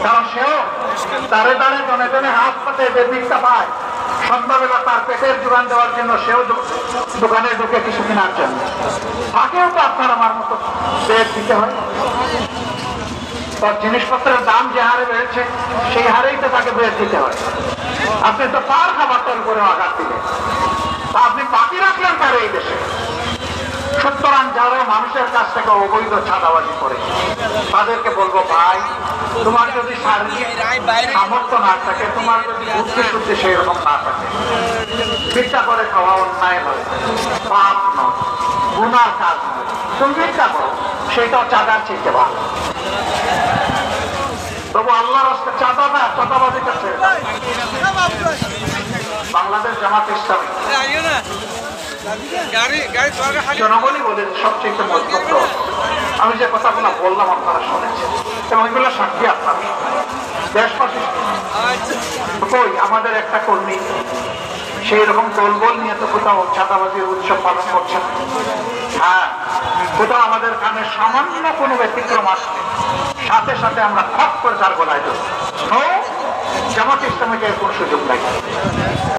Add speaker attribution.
Speaker 1: কারণ সেও দাঁড়ে দাঁড়ে জনে জনে হাত পাতে যে দিকটা পায় সন্ধ্যাবেলা তার পেটের যোগান দেওয়ার জন্য সেও দোকানে ঢুকে কিছু কেনার জন্য তাকেও তো আপনার আমার মতো বেড দিতে হয়। তার জিনিসপত্রের দাম যে হারে বেড়েছে সেই হারেই তো তাকে বেড দিতে হয়। আপনি তো তার খাবারটার উপরে আঘাত দিলেন, তা আপনি বাকি রাখলেন কারে এই দেশে? সুতরাং যারা মানুষের কাছ থেকে অবৈধ চাঁদাবাজি করে তাদেরকে বলবো, ভাই তোমার যদি শারীরিক সামর্থ্য না থাকে, তোমার যদি বুদ্ধি শুদ্ধি সেই রকম না থাকে, ভিক্ষা করে খাওয়া অন্যায় নয়, পাপ নয়, গুনার কাজ নয়, তুমি ভিক্ষা করো, সেটাও চাঁদার চেয়ে ভালো। তবু আল্লাহর রাস্তায় চাঁদা না, চাঁদাবাজি করছে বাংলাদেশ জামাত ইসলামী জনগণই বলে সবচেয়ে মজবুত। আমি যে কথাগুলো বললাম আপনারা শুনেছেন এবং এগুলো সাক্ষী আপনারা দেশবাসী। কই আমাদের একটা কর্মী সেই রকম দলবল নিয়ে তো কোথাও চাঁদাবাজির উৎসব পালন করছেন? হ্যাঁ, কোথাও আমাদের কানে সামান্য কোনো ব্যতিক্রম আসছে সাথে সাথে আমরা খপ করে তার গলায় দেব। জামাত ইসলামীকে কোনো সুযোগ নাই।